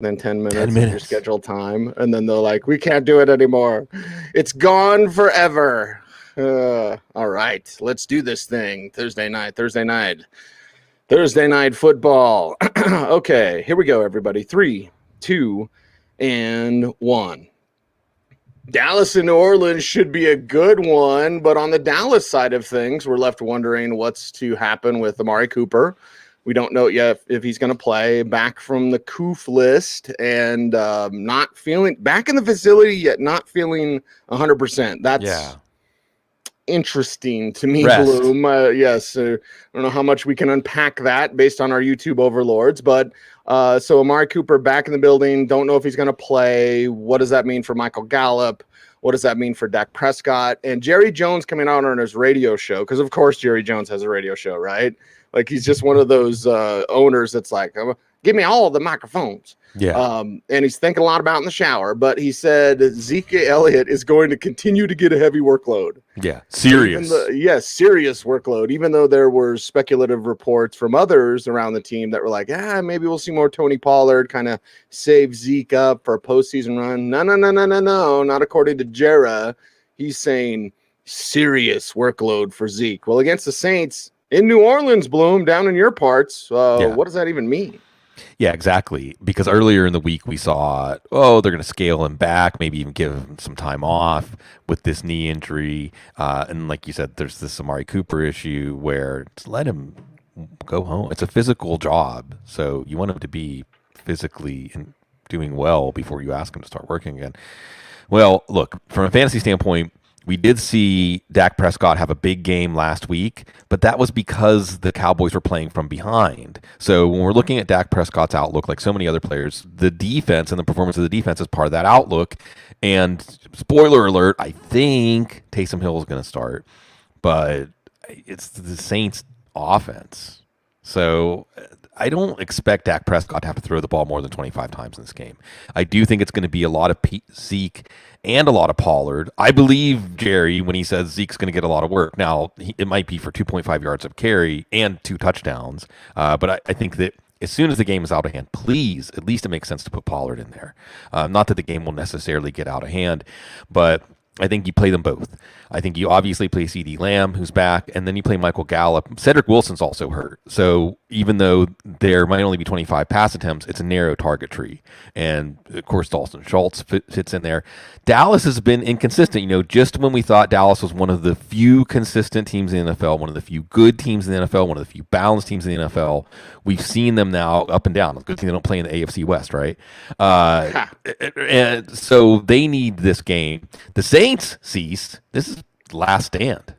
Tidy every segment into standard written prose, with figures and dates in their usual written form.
then 10 minutes, 10 of your minutes. scheduled time, and then they're like, we can't do it anymore. It's gone forever. All right, let's do this thing. Thursday night football. Okay, here we go, everybody. 3, 2, and 1. Dallas and New Orleans should be a good one, but on the Dallas side of things, we're left wondering what's to happen with Amari Cooper. We don't know yet if he's going to play. Back from the COOF list and not feeling back in the facility yet, not feeling 100%. That's interesting to me, Rest. Bloom. Yes, I don't know how much we can unpack that based on our YouTube overlords, but so Amari Cooper back in the building. Don't know if he's going to play. What does that mean for Michael Gallup? What does that mean for Dak Prescott? And Jerry Jones coming out on his radio show, because of course Jerry Jones has a radio show, right? Like he's just one of those owners that's like, give me all the microphones. Yeah. And he's thinking a lot about in the shower. But he said Zeke Elliott is going to continue to get a heavy workload. Yeah, serious. Serious workload. Even though there were speculative reports from others around the team that were like, maybe we'll see more Tony Pollard, kind of save Zeke up for a postseason run. No, not according to Jera. He's saying serious workload for Zeke. Well, against the Saints in New Orleans, Bloom, down in your parts, what does that even mean? Yeah, exactly. Because earlier in the week we saw, they're going to scale him back, maybe even give him some time off with this knee injury. And like you said, there's this Amari Cooper issue where just let him go home. It's a physical job, so you want him to be physically and doing well before you ask him to start working again. Well, look, from a fantasy standpoint, we did see Dak Prescott have a big game last week, but that was because the Cowboys were playing from behind. So when we're looking at Dak Prescott's outlook, like so many other players, the defense and the performance of the defense is part of that outlook. And spoiler alert, I think Taysom Hill is going to start, but it's the Saints offense. So I don't expect Dak Prescott to have to throw the ball more than 25 times in this game. I do think it's going to be a lot of Zeke and a lot of Pollard. I believe Jerry when he says Zeke's going to get a lot of work. Now, it might be for 2.5 yards of carry and 2 touchdowns, but I think that as soon as the game is out of hand, please, at least it makes sense to put Pollard in there. Not that the game will necessarily get out of hand, but I think you play them both. I think you obviously play CeeDee Lamb, who's back, and then you play Michael Gallup. Cedric Wilson's also hurt. So even though there might only be 25 pass attempts, it's a narrow target tree. And, of course, Dalton Schultz fits in there. Dallas has been inconsistent. Just when we thought Dallas was one of the few consistent teams in the NFL, one of the few good teams in the NFL, one of the few balanced teams in the NFL, we've seen them now up and down. It's a good thing they don't play in the AFC West, right? And so they need this game. The Saints, Cease, this is last stand.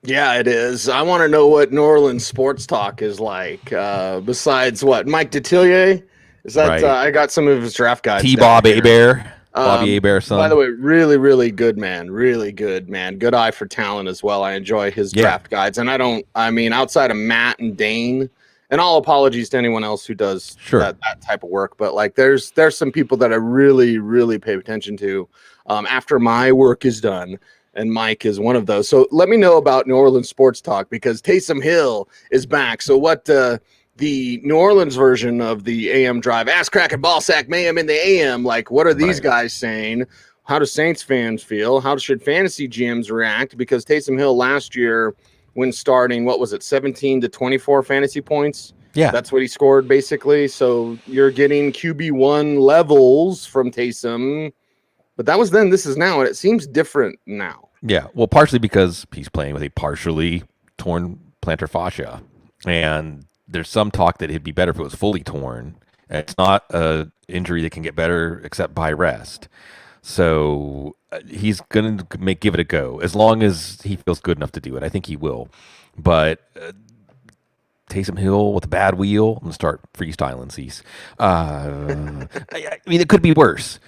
Yeah, it is. I want to know what New Orleans sports talk is like. Besides what Mike Detillier is that? Right. I got some of his draft guides. T-Bob Hebert, Bobby Hebert's son. By the way, really, really good man. Really good man. Good eye for talent as well. I enjoy his draft guides, and outside of Matt and Dane, and all apologies to anyone else who does that type of work, but like there's some people that I really, really pay attention to after my work is done. And Mike is one of those. So let me know about New Orleans sports talk because Taysom Hill is back. So what the New Orleans version of the AM drive, ass crack and ball sack mayhem in the AM, like what are these guys saying? How do Saints fans feel? How should fantasy GMs react? Because Taysom Hill last year when starting, 17 to 24 fantasy points? Yeah. That's what he scored basically. So you're getting QB1 levels from Taysom. But that was then, this is now, and it seems different now. Yeah, well, partially because he's playing with a partially torn plantar fascia. And there's some talk that it'd be better if it was fully torn. It's not an injury that can get better except by rest. So he's going to give it a go, as long as he feels good enough to do it. I think he will. But Taysom Hill with a bad wheel, I'm going to start freestyling these. It could be worse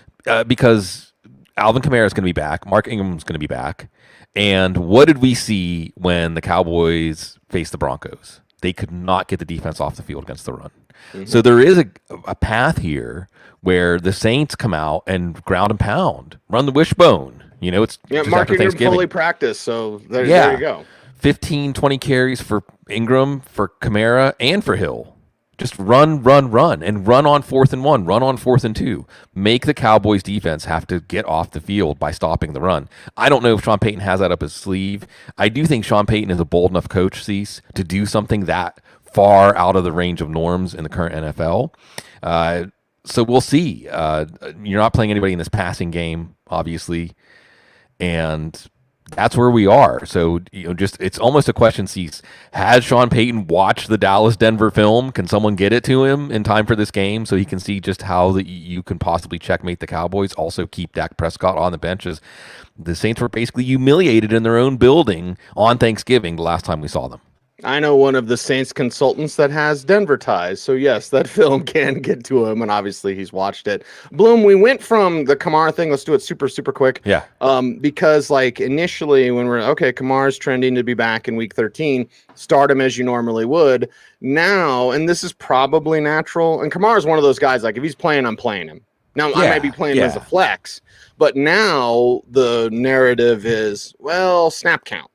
because Alvin Kamara is going to be back. Mark Ingram's going to be back. And what did we see when the Cowboys faced the Broncos? They could not get the defense off the field against the run. Mm-hmm. So there is a path here where the Saints come out and ground and pound, run the wishbone. It's just Mark after Ingram Thanksgiving. Fully practiced, so there you go. 15, 20 carries for Ingram, for Kamara, and for Hill. Just run, and run on 4th and 1, run on 4th and 2. Make the Cowboys defense have to get off the field by stopping the run. I don't know if Sean Payton has that up his sleeve. I do think Sean Payton is a bold enough coach, Cease, to do something that far out of the range of norms in the current NFL. So we'll see. You're not playing anybody in this passing game, obviously, and that's where we are. So, just it's almost a question, Cease. Has Sean Payton watched the Dallas-Denver film? Can someone get it to him in time for this game so he can see just how you can possibly checkmate the Cowboys? Also keep Dak Prescott on the benches. The Saints were basically humiliated in their own building on Thanksgiving the last time we saw them. I know one of the Saints consultants that has Denver ties. So, yes, that film can get to him, and obviously he's watched it. Bloom, we went from the Kamara thing. Let's do it super, super quick. Yeah. Because, initially when Kamara's trending to be back in week 13, start him as you normally would. Now, and this is probably natural, and Kamara's one of those guys, if he's playing, I'm playing him. Now, I might be playing him as a flex, but now the narrative is, snap count.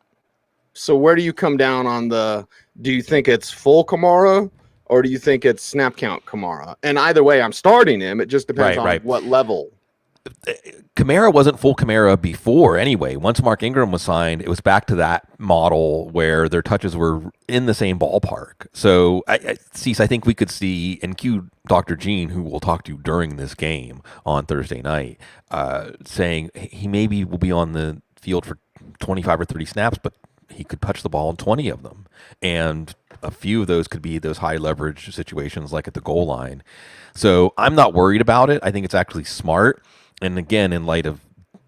So where do you come down on do you think it's full Kamara or do you think it's snap count Kamara? And either way, I'm starting him. It just depends on what level. Kamara wasn't full Kamara before anyway. Once Mark Ingram was signed, it was back to that model where their touches were in the same ballpark. So, I think we could see, and cue Dr. Gene, who we'll talk to during this game on Thursday night, saying he maybe will be on the field for 25 or 30 snaps, but he could touch the ball in 20 of them. And a few of those could be those high leverage situations like at the goal line. So I'm not worried about it. I think it's actually smart. And again, in light of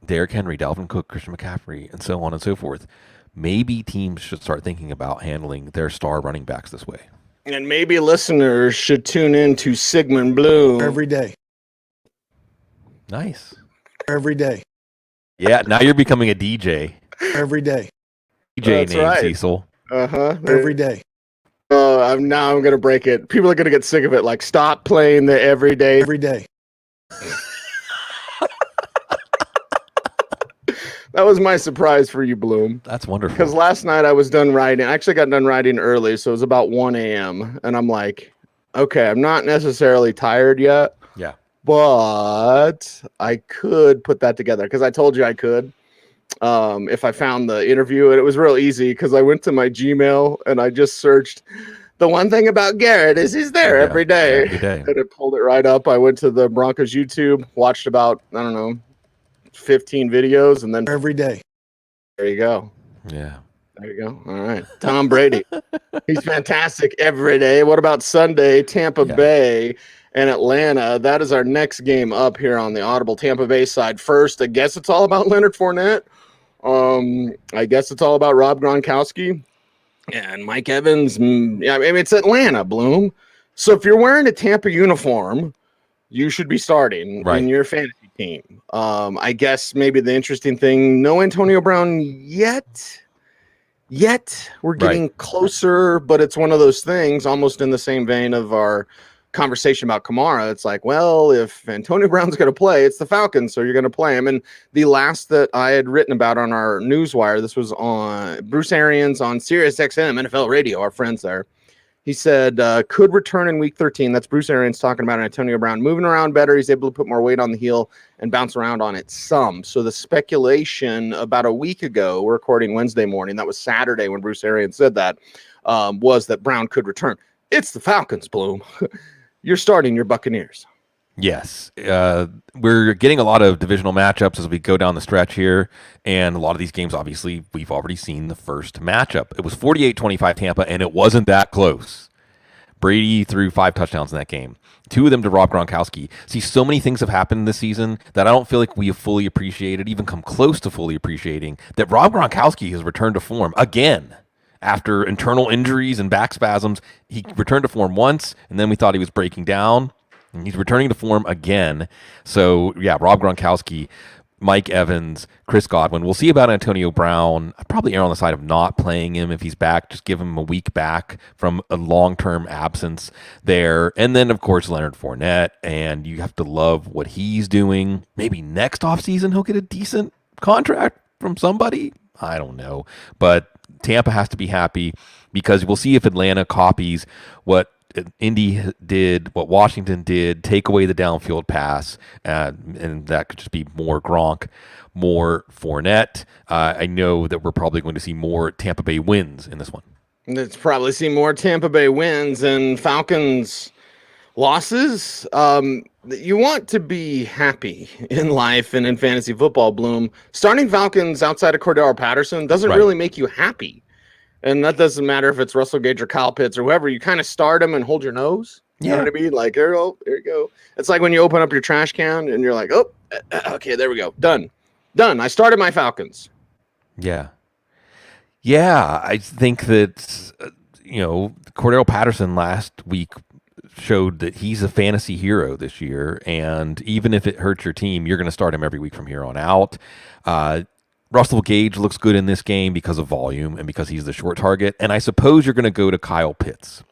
Derrick Henry, Dalvin Cook, Christian McCaffrey, and so on and so forth, maybe teams should start thinking about handling their star running backs this way. And maybe listeners should tune in to Sigmund Bloom every day. Nice. Every day. Yeah, now you're becoming a DJ. Every day. DJ name, Cecil. Every day. I'm going to break it. People are going to get sick of it. Stop playing the everyday. Every day. That was my surprise for you, Bloom. That's wonderful. Because last night I was done writing. I actually got done writing early, so it was about 1 a.m. And I'm like, okay, I'm not necessarily tired yet. Yeah. But I could put that together because I told you I could. If I found the interview, and it was real easy because I went to my Gmail and I just searched. The one thing about Garrett is he's there every day. And it pulled it right up. I went to the Broncos YouTube, watched about, 15 videos, and then every day. There you go. Yeah. There you go. All right. Tom Brady. He's fantastic every day. What about Sunday? Tampa Bay and Atlanta. That is our next game up here on the Audible Tampa Bay side. First, I guess it's all about Leonard Fournette. I guess it's all about Rob Gronkowski and Mike Evans. It's Atlanta, Bloom. So if you're wearing a Tampa uniform, you should be starting in your fantasy team. I guess maybe the interesting thing, no Antonio Brown yet. We're getting closer, but it's one of those things almost in the same vein of our conversation about Kamara. It's if Antonio Brown's going to play, it's the Falcons, so you're going to play him. And the last that I had written about on our newswire, this was on Bruce Arians on Sirius XM NFL Radio, our friends there. He said, could return in week 13. That's Bruce Arians talking about Antonio Brown moving around better. He's able to put more weight on the heel and bounce around on it some. So the speculation about a week ago, we're recording Wednesday morning, that was Saturday when Bruce Arians said that, was that Brown could return. It's the Falcons, Bloom. You're starting your Buccaneers. Yes. We're getting a lot of divisional matchups as we go down the stretch here. And a lot of these games, obviously, we've already seen the first matchup. It was 48-25 Tampa, and it wasn't that close. Brady threw 5 touchdowns in that game. 2 of them to Rob Gronkowski. See, so many things have happened this season that I don't feel like we have fully appreciated, even come close to fully appreciating, that Rob Gronkowski has returned to form again. After internal injuries and back spasms, he returned to form once, and then we thought he was breaking down. And he's returning to form again. So, Rob Gronkowski, Mike Evans, Chris Godwin. We'll see about Antonio Brown. I'd probably err on the side of not playing him if he's back. Just give him a week back from a long-term absence there. And then, of course, Leonard Fournette. And you have to love what he's doing. Maybe next offseason he'll get a decent contract from somebody. I don't know. But Tampa has to be happy because we'll see if Atlanta copies what Indy did, what Washington did, take away the downfield pass, and that could just be more Gronk, more Fournette. I know that we're probably going to see more Tampa Bay wins in this one. Let's probably see more Tampa Bay wins and Falcons losses. You want to be happy in life and in fantasy football, Bloom. Starting Falcons outside of Cordell Patterson doesn't really make you happy. And that doesn't matter if it's Russell Gage or Kyle Pitts or whoever. You kind of start them and hold your nose. You know what I mean? Like, here you go. It's like when you open up your trash can and you're like, oh, okay, there we go. Done. I started my Falcons. Yeah. Yeah, I think that, Cordell Patterson last week showed that he's a fantasy hero this year. And even if it hurts your team, you're going to start him every week from here on out. Russell Gage looks good in this game because of volume and because he's the short target. And I suppose you're going to go to Kyle Pitts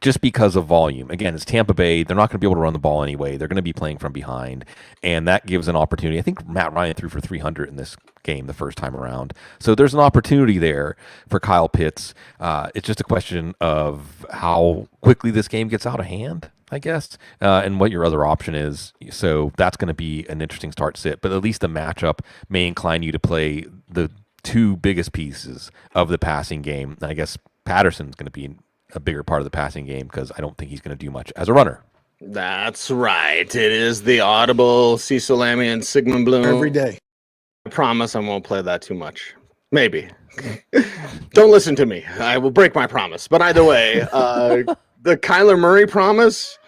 just because of volume. Again, it's Tampa Bay. They're not going to be able to run the ball anyway. They're going to be playing from behind. And that gives an opportunity. I think Matt Ryan threw for 300 in this game the first time around. So there's an opportunity there for Kyle Pitts. It's just a question of how quickly this game gets out of hand, I guess, and what your other option is. So that's going to be an interesting start sit, but at least the matchup may incline you to play the two biggest pieces of the passing game. I guess Patterson's going to be a bigger part of the passing game because I don't think he's going to do much as a runner. That's right. It is the Audible, Cecil, Lammey, and Sigmund Bloom. Every day. I promise I won't play that too much. Maybe. Don't listen to me. I will break my promise. But either way, the Kyler Murray promise,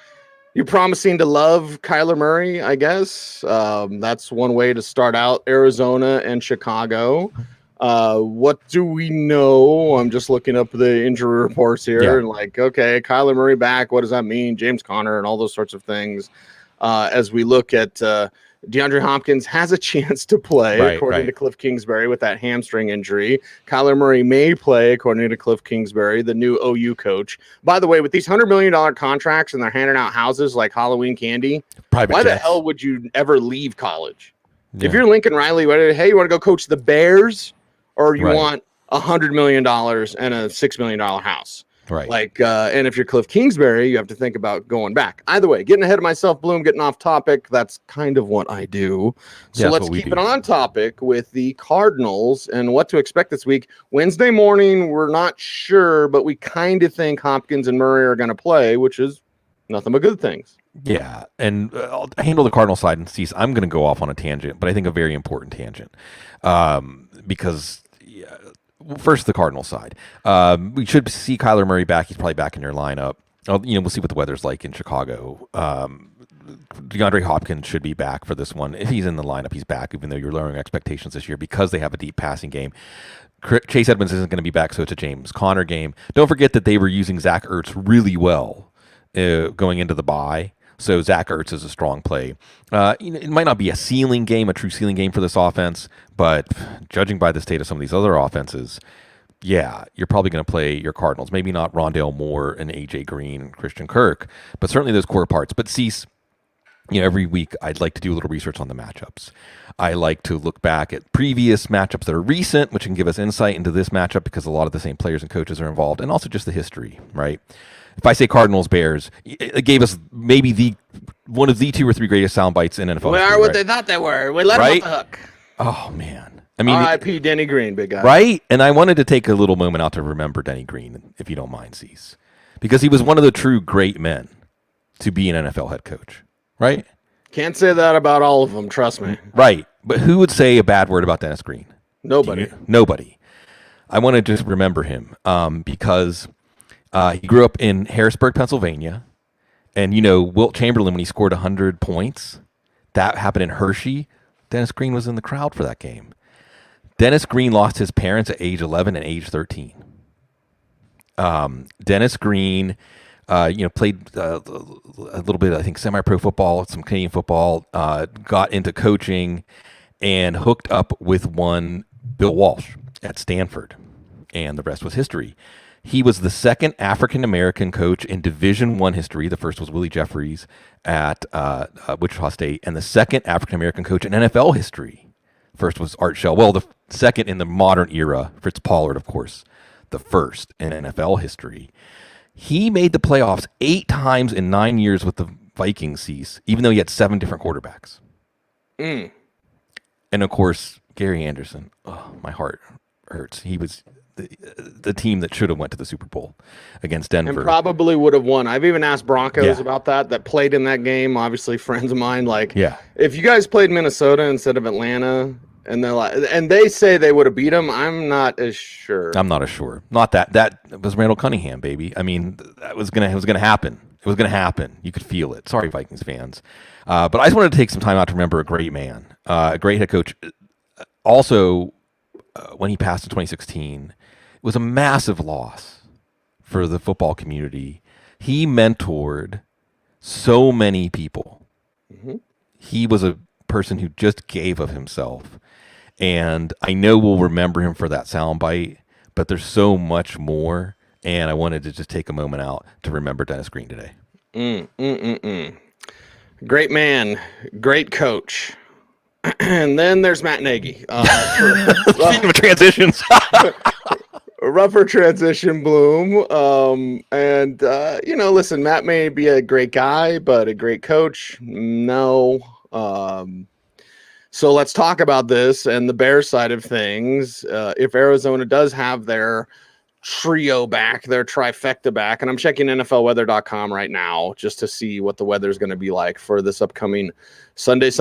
you're promising to love Kyler Murray, I guess. That's one way to start out Arizona and Chicago. What do we know? I'm just looking up the injury reports here and like, okay, Kyler Murray back. What does that mean? James Conner and all those sorts of things. As we look at DeAndre Hopkins has a chance to play, according to Cliff Kingsbury, with that hamstring injury. Kyler Murray may play, according to Cliff Kingsbury, the new OU coach. By the way, with these $100 million contracts and they're handing out houses like Halloween candy, why the hell would you ever leave college? Yeah. If you're Lincoln Riley, hey, you want to go coach the Bears, or you want $100 million and a $6 million house? Right. Like, and if you're Cliff Kingsbury, you have to think about going back. Either way, getting ahead of myself, Bloom, getting off topic. That's kind of what I do. So let's keep it on topic with the Cardinals and what to expect this week. Wednesday morning, we're not sure, but we kind of think Hopkins and Murray are going to play, which is nothing but good things. Yeah, and I'll handle the Cardinal side and see. I'm going to go off on a tangent, but I think a very important tangent because. First, the Cardinal side. We should see Kyler Murray back. He's probably back in your lineup. We'll see what the weather's like in Chicago. DeAndre Hopkins should be back for this one. If he's in the lineup, he's back, even though you're lowering expectations this year because they have a deep passing game. Chase Edmonds isn't going to be back, so it's a James Conner game. Don't forget that they were using Zach Ertz really well going into the bye. So Zach Ertz is a strong play. It might not be a ceiling game, a true ceiling game for this offense, but judging by the state of some of these other offenses, you're probably going to play your Cardinals. Maybe not Rondale Moore and A.J. Green and Christian Kirk, but certainly those core parts. But Cease, every week I'd like to do a little research on the matchups. I like to look back at previous matchups that are recent, which can give us insight into this matchup because a lot of the same players and coaches are involved, and also just the history, right? If I say Cardinals Bears, it gave us maybe one of the 2 or 3 greatest sound bites in NFL. We are what they thought they were. We let them off the hook. Oh man, I mean, R.I.P. Denny Green, big guy. Right, and I wanted to take a little moment out to remember Denny Green, if you don't mind, Cease, because he was one of the true great men to be an NFL head coach. Right? Can't say that about all of them. Trust me. Right, but who would say a bad word about Dennis Green? Nobody. Nobody. I want to just remember him because. He grew up in Harrisburg, Pennsylvania, and Wilt Chamberlain, when he scored 100 points, that happened in Hershey. Dennis Green was in the crowd for that game. Dennis Green lost his parents at age 11 and age 13. Dennis Green, played a little bit, I think, semi-pro football, some Canadian football, got into coaching, and hooked up with one Bill Walsh at Stanford, and the rest was history. He was the second African-American coach in Division I history. The first was Willie Jeffries at Wichita State, and the second African-American coach in NFL history. First was Art Shell. Well, the second in the modern era, Fritz Pollard, of course, the first in NFL history. He made the playoffs 8 times in 9 years with the Vikings, even though he had 7 different quarterbacks. And of course, Gary Anderson. Oh, my heart hurts. He was the team that should have went to the Super Bowl against Denver. And probably would have won. I've even asked Broncos about that played in that game. Obviously, friends of mine. If you guys played Minnesota instead of Atlanta, and they're like, and they say they would have beat them, I'm not as sure. Not that was Randall Cunningham, baby. I mean, it was gonna happen. It was gonna happen. You could feel it. Sorry, Vikings fans. But I just wanted to take some time out to remember a great man, a great head coach. Also, when he passed in 2016, it was a massive loss for the football community. He mentored so many people. Mm-hmm. He was a person who just gave of himself. And I know we'll remember him for that soundbite, but there's so much more. And I wanted to just take a moment out to remember Dennis Green today. Great man, great coach. And then there's Matt Nagy. Speaking of transitions. A rougher transition, Bloom. Listen, Matt may be a great guy, but a great coach, no. So let's talk about this and the Bears side of things. If Arizona does have their trio back, their trifecta back, and I'm checking NFLweather.com right now just to see what the weather is going to be like for this upcoming Sunday.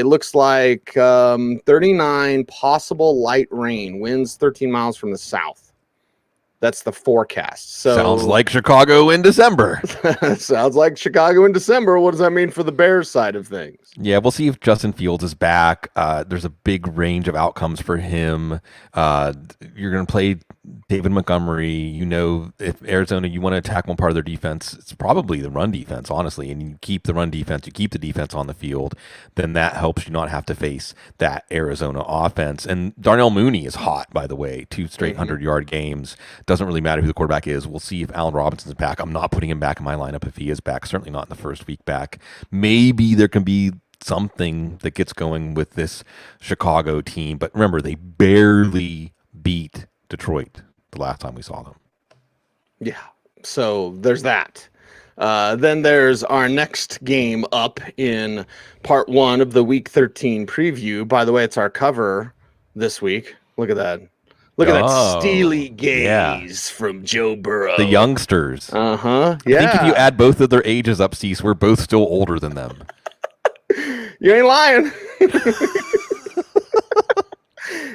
Looks like 39 possible light rain, winds 13 miles from the south. That's the forecast. So sounds like Chicago in December. Sounds like Chicago in December. What does that mean for the Bears side of things? Yeah, we'll see if Justin Fields is back. There's a big range of outcomes for him. You're going to play David Montgomery. You know, if Arizona, you want to attack one part of their defense, it's probably the run defense, honestly. And you keep the run defense, you keep the defense on the field, then that helps you not have to face that Arizona offense. And Darnell Mooney is hot, by the way, 2 straight 100-yard games. Doesn't really matter who the quarterback is. We'll see if Allen Robinson's back. I'm not putting him back in my lineup if he is back. Certainly not in the first week back. Maybe there can be something that gets going with this Chicago team. But remember, they barely beat Detroit the last time we saw them. Yeah. So there's that. Then there's our next game up in part 1 of the Week 13 preview. By the way, it's our cover this week. Look at that. Look at that steely gaze from Joe Burrow. The youngsters. Uh-huh. Yeah. I think if you add both of their ages up, Cecil, we're both still older than them. You ain't lying.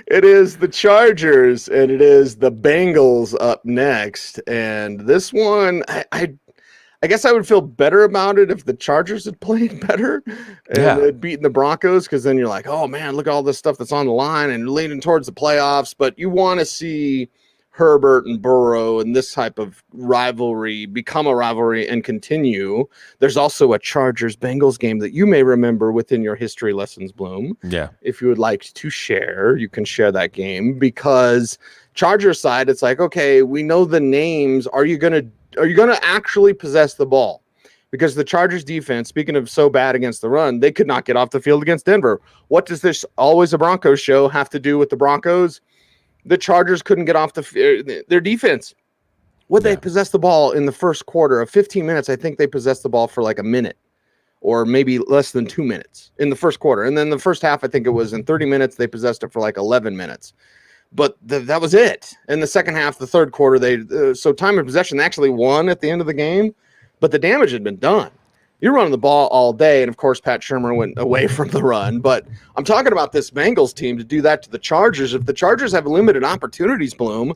It is the Chargers and it is the Bengals up next. And this one, I guess I would feel better about it if the Chargers had played better and had beaten the Broncos, because then you're like, oh, man, look at all this stuff that's on the line and leaning towards the playoffs. But you want to see Herbert and Burrow and this type of rivalry become a rivalry and continue. There's also a Chargers-Bengals game that you may remember within your history lessons, Bloom. Yeah. If you would like to share, you can share that game, because Chargers side, it's like, okay, we know the names. Are you going to actually possess the ball? Because the Chargers defense, speaking of so bad against the run, they could not get off the field against Denver. What does this always a Broncos show have to do with the Broncos? The Chargers couldn't get off their defense. They possess the ball in the first quarter of 15 minutes? I think they possessed the ball for like a minute or maybe less than 2 minutes in the first quarter. And then the first half, I think it was in 30 minutes, they possessed it for like 11 minutes. But that was it. In the second half, the third quarter, so time of possession, they actually won at the end of the game, but the damage had been done. You're running the ball all day, and of course, Pat Shurmur went away from the run. But I'm talking about this Bengals team to do that to the Chargers. If the Chargers have limited opportunities, Bloom,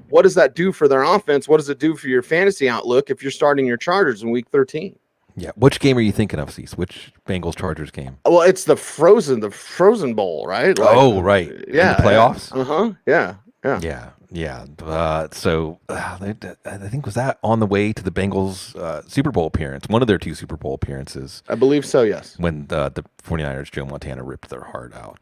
what does that do for their offense? What does it do for your fantasy outlook if you're starting your Chargers in Week 13? Yeah. Which game are you thinking of, Cease? Which Bengals-Chargers game? Well, it's the Frozen Bowl, right? Right. Yeah. In the playoffs? Uh-huh. Yeah. So I think, was that on the way to the Bengals Super Bowl appearance? One of their 2 Super Bowl appearances. I believe so, yes. When the 49ers, Joe Montana ripped their heart out.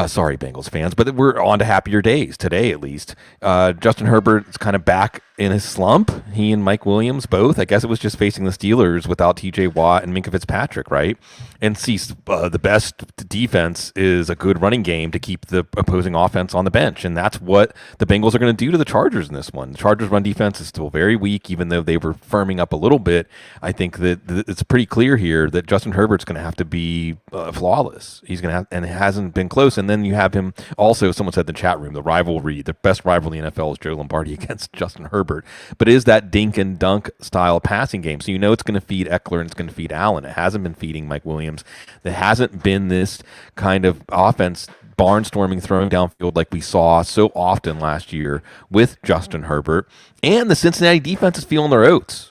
Sorry, Bengals fans, but we're on to happier days today, at least. Justin Herbert is kind of back in his slump. He and Mike Williams both. I guess it was just facing the Steelers without T.J. Watt and Minkah Fitzpatrick, right? And the best defense is a good running game to keep the opposing offense on the bench, and that's what the Bengals are going to do to the Chargers in this one. The Chargers' run defense is still very weak, even though they were firming up a little bit. I think that it's pretty clear here that Justin Herbert's going to have to be flawless. He's going to have, and it hasn't been close. And then you have him also, someone said in the chat room, the best rivalry in the NFL is Joe Lombardi against Justin Herbert. But it is that dink and dunk style passing game. So you know it's going to feed Eckler and it's going to feed Allen. It hasn't been feeding Mike Williams. There hasn't been this kind of offense barnstorming, throwing downfield like we saw so often last year with Justin Herbert. And the Cincinnati defense is feeling their oats.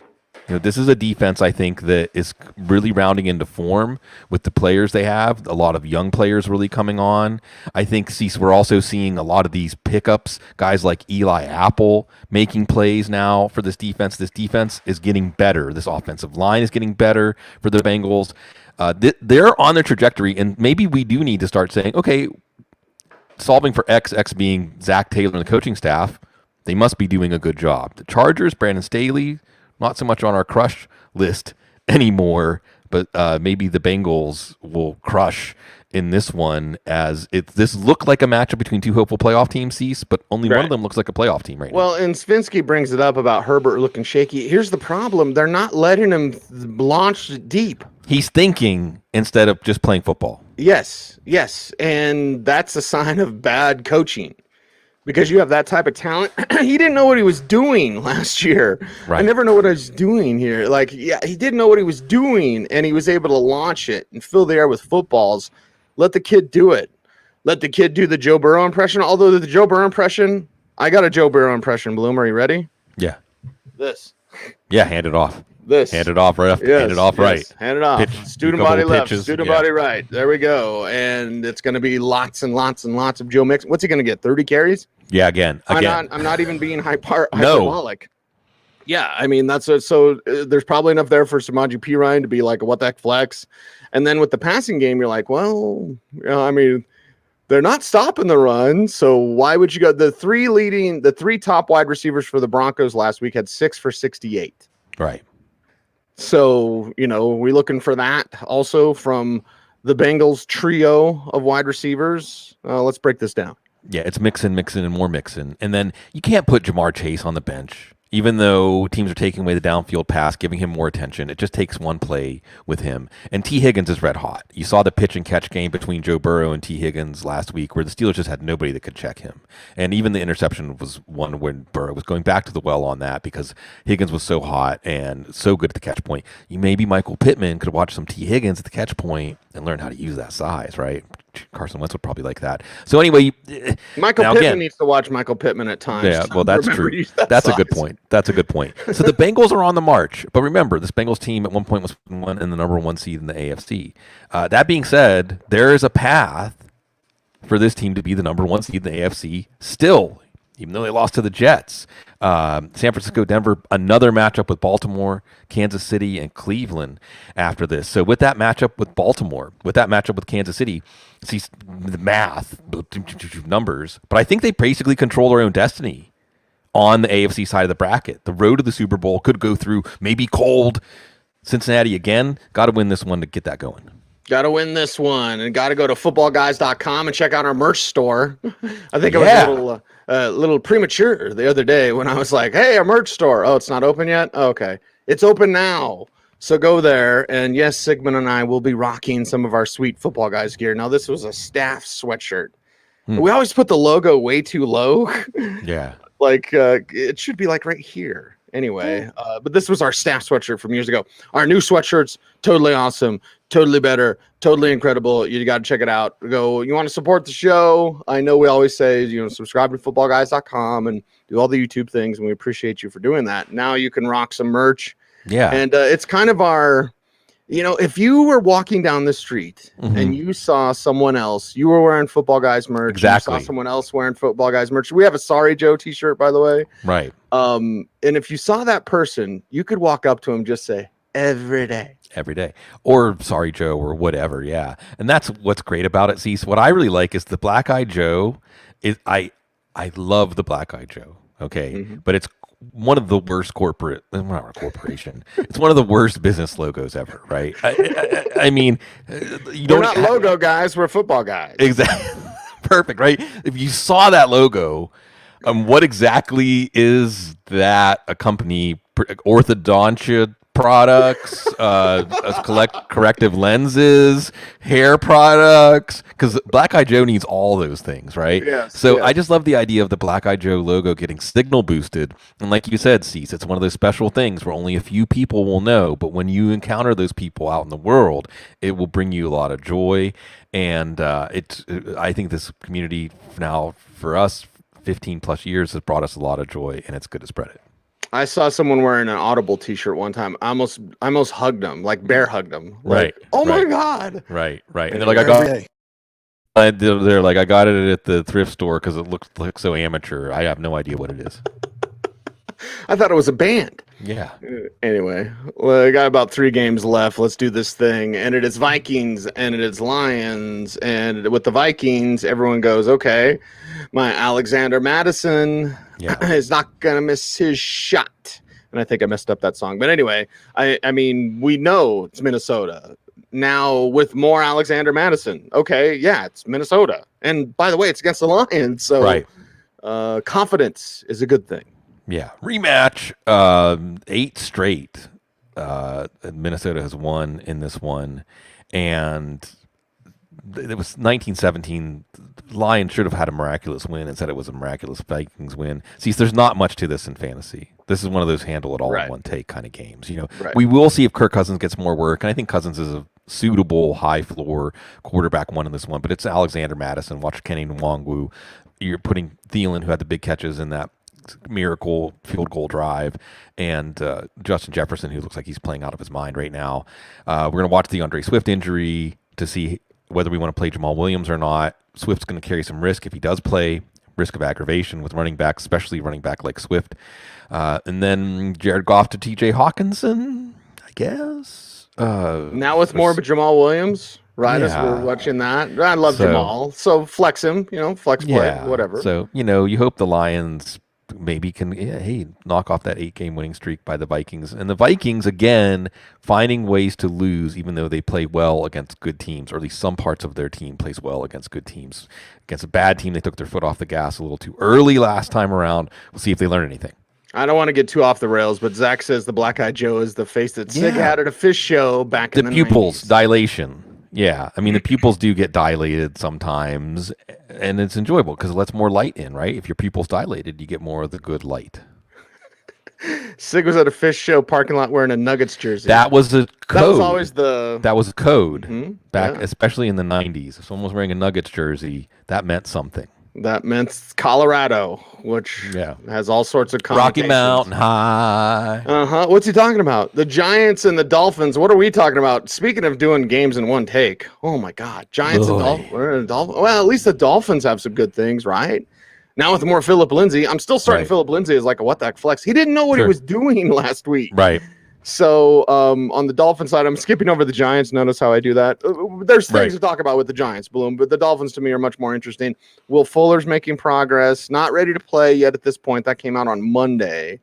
You know, this is a defense, I think, that is really rounding into form with the players they have. A lot of young players really coming on. I think we're also seeing a lot of these pickups, guys like Eli Apple making plays now for this defense. This defense is getting better. This offensive line is getting better for the Bengals. They're on their trajectory, and maybe we do need to start saying, okay, solving for X being Zach Taylor and the coaching staff, they must be doing a good job. The Chargers, Brandon Staley, not so much on our crush list anymore, but maybe the Bengals will crush in this one, as this looked like a matchup between two hopeful playoff teams, Cease, but only one of them looks like a playoff team right now. Well, and Svinsky brings it up about Herbert looking shaky. Here's the problem. They're not letting him launch deep. He's thinking instead of just playing football. Yes. And that's a sign of bad coaching. Because you have that type of talent. He didn't know what he was doing last year. Right. I never know what I was doing here. He didn't know what he was doing, and he was able to launch it and fill the air with footballs. Let the kid do it. Let the kid do the Joe Burrow impression. Although the Joe Burrow impression, I got a Joe Burrow impression, Bloom. Are you ready? Yeah. This. Yeah, hand it off. This. Hand it off right after. Hand it off right. Hand it off. Student body left. Student body right. There we go. And it's going to be lots and lots and lots of Joe Mixon. What's he going to get? 30 carries? Yeah, again. I'm not even being hyperbolic. Yeah, I mean, so there's probably enough there for Samaje Perine to be like a what the heck flex. And then with the passing game, you're like, well, I mean, they're not stopping the run. So why would you go? The three top wide receivers for the Broncos last week had 6 for 68. Right. So, we're looking for that also from the Bengals trio of wide receivers. Let's break this down. Yeah, it's Mixon, and more Mixon. And then you can't put Jamar Chase on the bench. Even though teams are taking away the downfield pass, giving him more attention, it just takes one play with him. And T. Higgins is red hot. You saw the pitch and catch game between Joe Burrow and T. Higgins last week, where the Steelers just had nobody that could check him. And even the interception was one when Burrow was going back to the well on that because Higgins was so hot and so good at the catch point. Maybe Michael Pittman could watch some T. Higgins at the catch point and learn how to use that size, right? Carson Wentz would probably like that. So anyway, Michael Pittman needs to watch Michael Pittman at times. Yeah, well, that's true. That's a good point. That's a good point. So the Bengals are on the march. But remember, this Bengals team at one point was in the number 1 seed in the AFC. That being said, there is a path for this team to be the number 1 seed in the AFC still, even though they lost to the Jets. San Francisco, Denver, another matchup with Baltimore, Kansas City, and Cleveland after this. So with that matchup with Baltimore, with that matchup with Kansas City, see the math, numbers, but I think they basically control their own destiny on the AFC side of the bracket. The road to the Super Bowl could go through maybe cold Cincinnati again. Got to win this one to get that going. Got to win this one, and got to go to footballguys.com and check out our merch store. I think I was a little premature the other day when I was like, hey, our merch store. Oh, it's not open yet? Oh, okay. It's open now. So go there, and yes, Sigmund and I will be rocking some of our sweet Football Guys gear. Now, this was a staff sweatshirt. We always put the logo way too low. Yeah. It should be like right here. Anyway, but this was our staff sweatshirt from years ago. Our new sweatshirt's totally awesome, totally better, totally incredible. You got to check it out. You want to support the show? I know we always say, subscribe to footballguys.com and do all the YouTube things, and we appreciate you for doing that. Now you can rock some merch. Yeah. And it's kind of our, if you were walking down the street and you saw someone else, you were wearing Football Guys merch. Exactly. You saw someone else wearing Football Guys merch. We have a Sorry Joe t-shirt, by the way. Right. And if you saw that person, you could walk up to him, just say, every day. Every day. Or Sorry Joe or whatever, yeah. And that's what's great about it, Cease. What I really like is the Black Eyed Joe. I love the Black Eyed Joe, okay? Mm-hmm. But it's one of the worst not a corporation. It's one of the worst business logos ever, right? I mean, we're not logo guys, we're football guys. Exactly. Perfect, right? If you saw that logo, what exactly is that a company? Orthodontia products, corrective lenses, hair products, because Black Eye Joe needs all those things, right? Yes, so yes. I just love the idea of the Black Eye Joe logo getting signal boosted. And like you said, Cease, it's one of those special things where only a few people will know. But when you encounter those people out in the world, it will bring you a lot of joy. And I think this community now, for us, 15 plus years, has brought us a lot of joy, and it's good to spread it. I saw someone wearing an Audible T-shirt one time. I almost hugged him, like bear hugged him. Like, Right. Oh right, my God. Right. And they're like, I got it at the thrift store because it looks like so amateur. I have no idea what it is. I thought it was a band. Yeah. Anyway, well, I got about 3 games left. Let's do this thing. And it is Vikings and it is Lions. And with the Vikings, everyone goes, okay, my Alexander Madison is not going to miss his shot. And I think I messed up that song. But anyway, I mean, we know it's Minnesota. Now with more Alexander Madison. Okay, yeah, it's Minnesota. And by the way, it's against the Lions. So confidence is a good thing. Yeah. Rematch, 8 straight. Minnesota has won in this one. And it was 1917. Lions should have had a miraculous win. Instead, it was a miraculous Vikings win. See, there's not much to this in fantasy. This is one of those handle it all in one take kind of games. You know, we will see if Kirk Cousins gets more work. And I think Cousins is a suitable high floor quarterback one in this one. But it's Alexander Madison. Watch Kenny Nwangwu. You're putting Thielen, who had the big catches in that miracle field goal drive, and Justin Jefferson, who looks like he's playing out of his mind right now. We're going to watch the Andre Swift injury to see whether we want to play Jamal Williams or not. Swift's going to carry some risk if he does play, risk of aggravation with running backs, especially running back like Swift. And then Jared Goff to TJ Hawkinson, I guess. Now with more of Jamal Williams, right? As we're watching that. I love Jamal. So flex him, flex play, whatever. So, you hope the Lions maybe can knock off that 8-game winning streak by the Vikings. And the Vikings, again, finding ways to lose even though they play well against good teams, or at least some parts of their team plays well against good teams. Against a bad team, they took their foot off the gas a little too early last time around. We'll see if they learn anything. I don't want to get too off the rails, but Zach says the Black Eyed Joe is the face that Sig had at a fish show back in the pupils 90s. Dilation. Yeah, I mean, the pupils do get dilated sometimes, and it's enjoyable because it lets more light in, right? If your pupils dilated, you get more of the good light. Sig was at a fish show parking lot wearing a Nuggets jersey. That was a code. That was always the... That was a code back, especially in the 90s. If someone was wearing a Nuggets jersey, that meant something. That meant Colorado, which has all sorts of Rocky Mountain High. What's he talking about? The Giants and the Dolphins. What are we talking about? Speaking of doing games in one take. Oh, my God. Giants and Dolphins. Well, at least the Dolphins have some good things, right? Now with more Philip Lindsay. I'm still starting Philip Lindsay as like a what the heck flex. He didn't know what he was doing last week. Right. So on the Dolphins side, I'm skipping over the Giants. Notice how I do that. There's things to talk about with the Giants, Bloom, but the Dolphins to me are much more interesting. Will Fuller's making progress. Not ready to play yet at this point. That came out on Monday.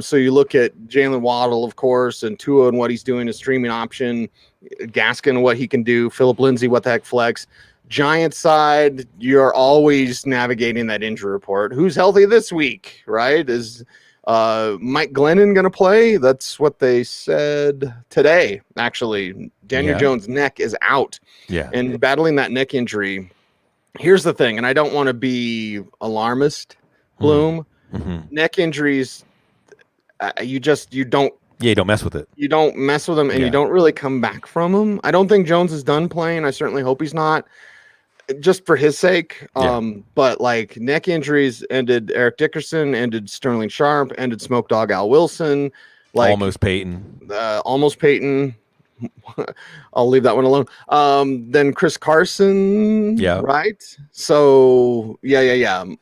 So you look at Jalen Waddle, of course, and Tua and what he's doing as streaming option. Gaskin, what he can do. Philip Lindsay, what the heck flex. Giants side, you're always navigating that injury report. Who's healthy this week, right? Is Mike Glennon going to play? That's what they said today, actually. Daniel Jones' neck is out. Yeah. And battling that neck injury. Here's the thing, and I don't want to be alarmist, Bloom. Neck injuries, you don't. Yeah, you don't mess with it. You don't mess with them, and you don't really come back from them. I don't think Jones is done playing. I certainly hope he's not. Just for his sake, but like neck injuries ended Eric Dickerson, ended Sterling Sharp, ended Smoke Dog Al Wilson, like almost Peyton. I'll leave that one alone. Then Chris Carson, right? So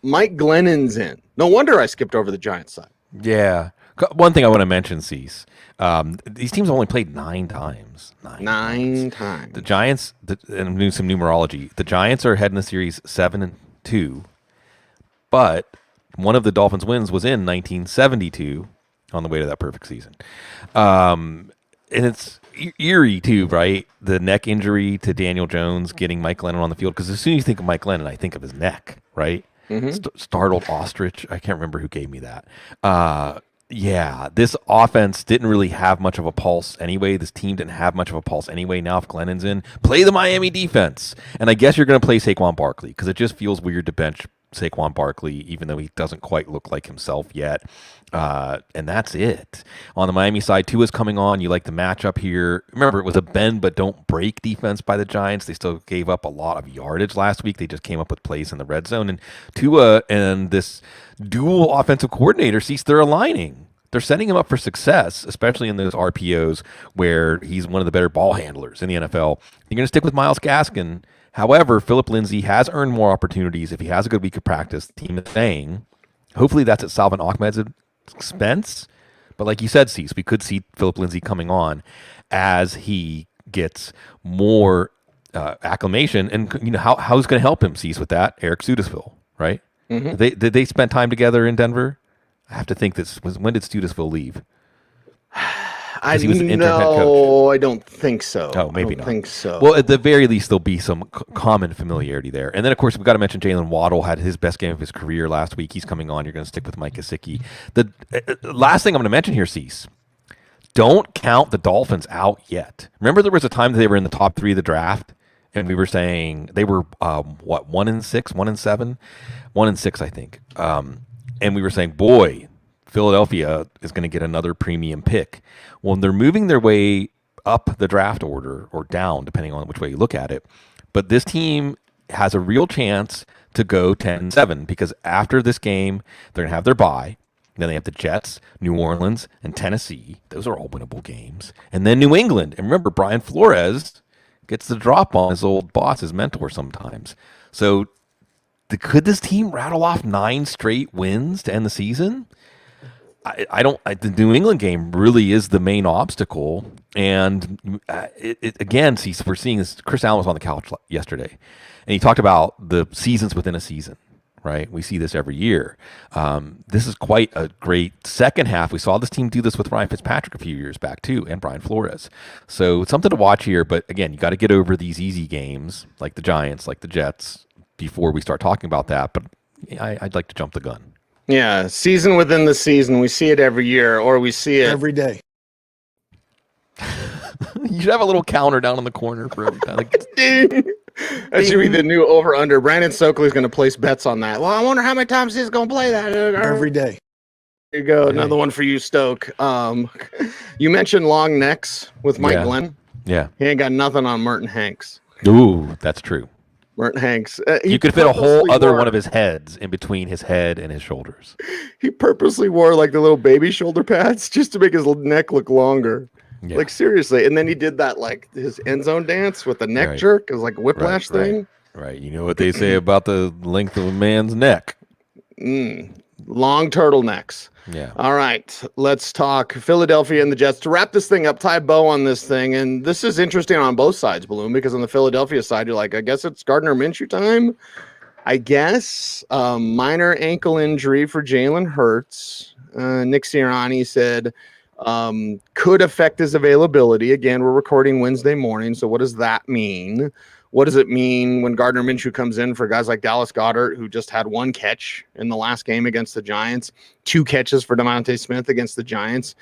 Mike Glennon's in. No wonder I skipped over the Giants side. Yeah. One thing I want to mention, Cease, These teams have only played 9 times. Nine times. The Giants, and I'm doing some numerology. The Giants are ahead in the series 7-2, but one of the Dolphins' wins was in 1972 on the way to that perfect season. And it's eerie too, right? The neck injury to Daniel Jones getting Mike Glennon on the field, because as soon as you think of Mike Glennon, I think of his neck, right? Startled ostrich. I can't remember who gave me that. Yeah, this offense didn't really have much of a pulse anyway. This team didn't have much of a pulse anyway. Now if Glennon's in, play the Miami defense. And I guess you're going to play Saquon Barkley, because it just feels weird to bench Saquon Barkley, even though he doesn't quite look like himself yet. And that's it. On the Miami side, Tua's coming on. You like the matchup here. Remember, it was a bend but don't break defense by the Giants. They still gave up a lot of yardage last week. They just came up with plays in the red zone. And Tua and this dual offensive coordinator, they're aligning. They're setting him up for success, especially in those RPOs where he's one of the better ball handlers in the NFL. You're going to stick with Myles Gaskin. However, Philip Lindsay has earned more opportunities if he has a good week of practice. The team is saying, hopefully that's at Salvin Ahmed's expense. But like you said, Cease, we could see Philip Lindsay coming on as he gets more acclimation. And you know how's going to help him, Cease, with that? Eric Studesville, right? Did they spend time together in Denver? I have to think when did Studesville leave? I don't think so. Oh, maybe not. I think so. Well, at the very least, there'll be some common familiarity there. And then, of course, we've got to mention Jalen Waddle had his best game of his career last week. He's coming on. You're going to stick with Mike Gesicki. The last thing I'm going to mention here, Cease, don't count the Dolphins out yet. Remember, there was a time that they were in the top 3 of the draft, and we were saying they were 1-6, 1-7, 1-6, I think. And we were saying, boy, Philadelphia is going to get another premium pick. Well, they're moving their way up the draft order, or down, depending on which way you look at it. But this team has a real chance to go 10-7, because after this game, they're going to have their bye. Then they have the Jets, New Orleans, and Tennessee. Those are all winnable games. And then New England. And remember, Brian Flores gets the drop on his old boss, his mentor sometimes. So could this team rattle off 9 straight wins to end the season? The New England game really is the main obstacle. And again, we're seeing this. Chris Allen was on the couch yesterday, and he talked about the seasons within a season, right? We see this every year. This is quite a great second half. We saw this team do this with Ryan Fitzpatrick a few years back too, and Brian Flores. So it's something to watch here. But again, you got to get over these easy games like the Giants, like the Jets, before we start talking about that. But I'd like to jump the gun. Yeah, season within the season. We see it every year, or we see it every day. You should have a little counter down in the corner for every time. Ding. That should be the new over-under. Brandon Stokely's going to place bets on that. Well, I wonder how many times he's going to play that. Every day. There you go. Another one for you, Stoke. You mentioned long necks with Mike Glenn. Yeah. He ain't got nothing on Merton Hanks. Ooh, that's true. Merton Hanks. You could fit a whole other one of his heads in between his head and his shoulders. He purposely wore like the little baby shoulder pads just to make his neck look longer. Yeah. Like seriously. And then he did that like his end zone dance with the neck jerk. It was like a whiplash thing. Right. You know what they say about the length of a man's neck. Long turtlenecks. Yeah. All right. Let's talk Philadelphia and the Jets. To wrap this thing up, tie a bow on this thing. And this is interesting on both sides, Balloon, because on the Philadelphia side, you're like, I guess it's Gardner Minshew time. I guess minor ankle injury for Jalen Hurts. Nick Sirianni said could affect his availability. Again, we're recording Wednesday morning. So what does that mean? What does it mean when Gardner Minshew comes in for guys like Dallas Goedert, who just had 1 catch in the last game against the Giants, 2 catches for DeVonta Smith against the Giants,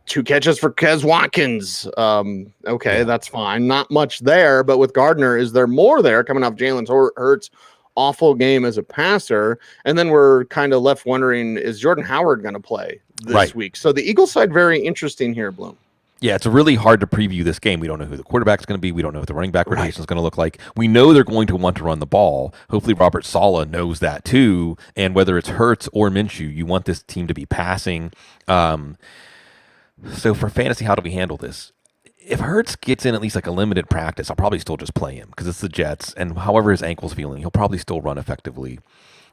2 catches for Quez Watkins. That's fine. Not much there, but with Gardner, is there more there coming off Jalen Hurts' awful game as a passer? And then we're kind of left wondering, is Jordan Howard going to play this week? So the Eagles side, very interesting here, Bloom. Yeah, it's really hard to preview this game. We don't know who the quarterback's going to be. We don't know what the running back rotation is going to look like. We know they're going to want to run the ball. Hopefully Robert Saleh knows that too. And whether it's Hurts or Minshew, you want this team to be passing. So for fantasy, how do we handle this? If Hurts gets in at least like a limited practice, I'll probably still just play him because it's the Jets. And however his ankle's feeling, he'll probably still run effectively.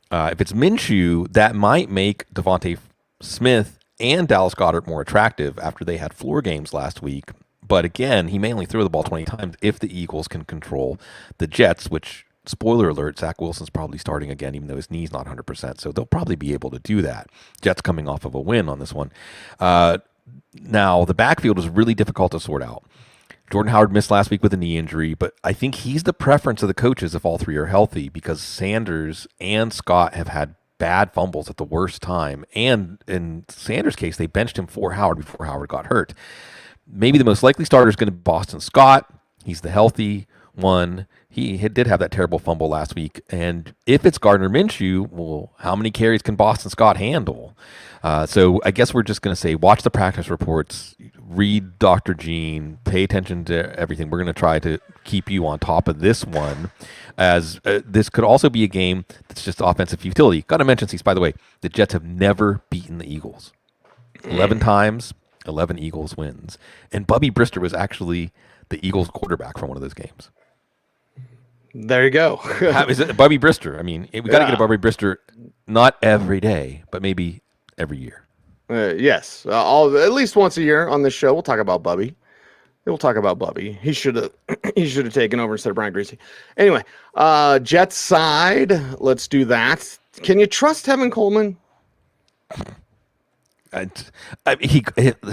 If it's Minshew, that might make DeVonta Smith and Dallas Goedert more attractive after they had floor games last week. But again, he may only throw the ball 20 times if the Eagles can control the Jets, which, spoiler alert, Zach Wilson's probably starting again, even though his knee's not 100%. So they'll probably be able to do that. Jets coming off of a win on this one. Now, the backfield is really difficult to sort out. Jordan Howard missed last week with a knee injury, but I think he's the preference of the coaches if all three are healthy, because Sanders and Scott have had bad fumbles at the worst time. And in Sanders' case, they benched him for Howard before Howard got hurt. Maybe the most likely starter is going to be Boston Scott. He's the healthy one. He did have that terrible fumble last week. And if it's Gardner Minshew, well, how many carries can Boston Scott handle? So I guess we're just going to say watch the practice reports, read Dr. Gene, pay attention to everything. We're going to try to keep you on top of this one, as this could also be a game that's just offensive futility. Got to mention, by the way, the Jets have never beaten the Eagles. 11 times. 11 Eagles wins. And Bubby Brister was actually the Eagles quarterback for one of those games. There you go. Is it Bubby Brister? I mean, we got to get a Bubby Brister, not every day, but maybe every year. Yes. At least once a year on this show, we'll talk about Bubby. We'll talk about Bubby. He should have taken over instead of Brian Greasy. Anyway, Jets side, let's do that. Can you trust Tevin Coleman?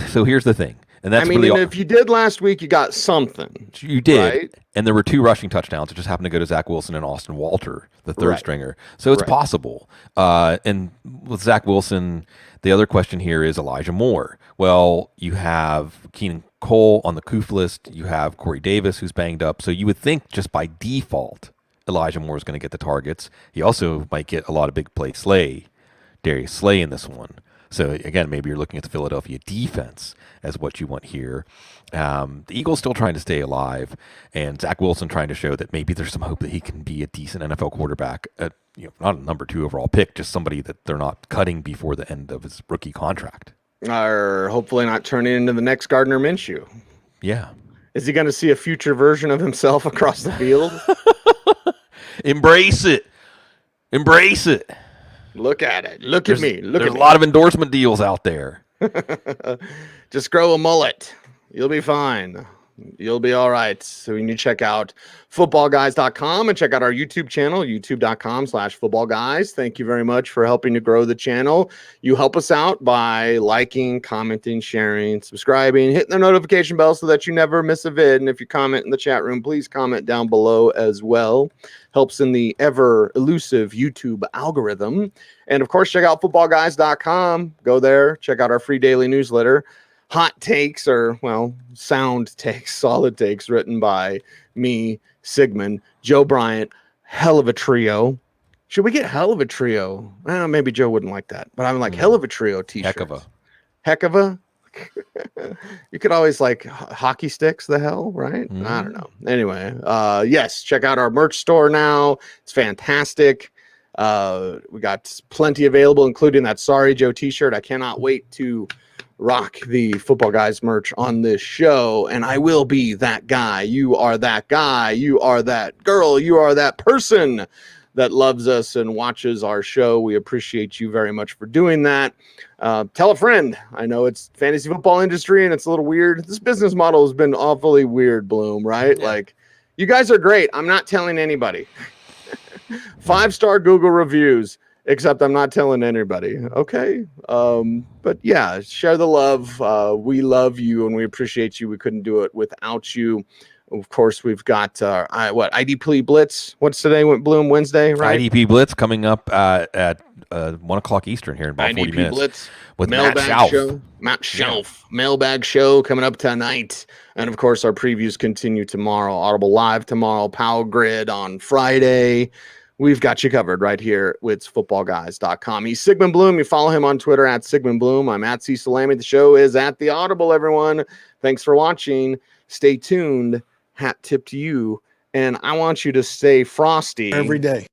So here's the thing, and that's if you did last week, you got something. You did, right? And there were 2 rushing touchdowns. It just happened to go to Zach Wilson and Austin Walter, the third stringer. So it's possible. And with Zach Wilson, the other question here is Elijah Moore. Well, you have Keenan Cole on the COOF list. You have Corey Davis, who's banged up. So you would think just by default, Elijah Moore is going to get the targets. He also might get a lot of big play Darius Slay in this one. So, again, maybe you're looking at the Philadelphia defense as what you want here. The Eagles still trying to stay alive, and Zach Wilson trying to show that maybe there's some hope that he can be a decent NFL quarterback, not a number 2 overall pick, just somebody that they're not cutting before the end of his rookie contract. Or hopefully not turning into the next Gardner Minshew. Yeah. Is he going to see a future version of himself across the field? Embrace it. Embrace it. Look at it. There's a lot of endorsement deals out there. Just grow a mullet. You'll be fine. You'll be all right. So you need to check out footballguys.com and check out our YouTube channel, youtube.com/footballguys. Thank you very much for helping to grow the channel. You help us out by liking, commenting, sharing, subscribing, hitting the notification bell so that you never miss a vid. And if you comment in the chat room, please comment down below as well. Helps in the ever elusive YouTube algorithm. And of course, check out footballguys.com. Go there, check out our free daily newsletter. Hot takes, or, well, sound takes, solid takes, written by me, Sigmund, Joe Bryant. Hell of a trio. Should we get hell of a trio? Maybe Joe wouldn't like that, but I'm like, hell of a trio t-shirts. Heck of a. You could always like hockey sticks, the hell, right? I don't know. Anyway, yes, check out our merch store now. It's fantastic. We got plenty available, including that Sorry Joe t-shirt. I cannot wait to rock the Football Guys merch on this show, and I will be that guy. You are that guy. You are that girl. You are that person that loves us and watches our show. We appreciate you very much for doing that. Tell a friend. I know it's fantasy football industry and it's a little weird. This business model has been awfully weird, Bloom, right? Yeah. Like, you guys are great. I'm not telling anybody. 5-star Google reviews. Except I'm not telling anybody, okay? But yeah, share the love. We love you and we appreciate you. We couldn't do it without you. Of course, we've got IDP Blitz. What's today? Bloom Wednesday, right? IDP Blitz coming up at 1 o'clock Eastern here in about 40 minutes. Blitz with Matt Shelf. Mailbag show coming up tonight. And of course, our previews continue tomorrow. Audible Live tomorrow. Power Grid on Friday. We've got you covered right here with footballguys.com. He's Sigmund Bloom. You follow him on Twitter at Sigmund Bloom. I'm at Cecil Lammey. The show is at the Audible, everyone. Thanks for watching. Stay tuned. Hat tip to you. And I want you to stay frosty every day.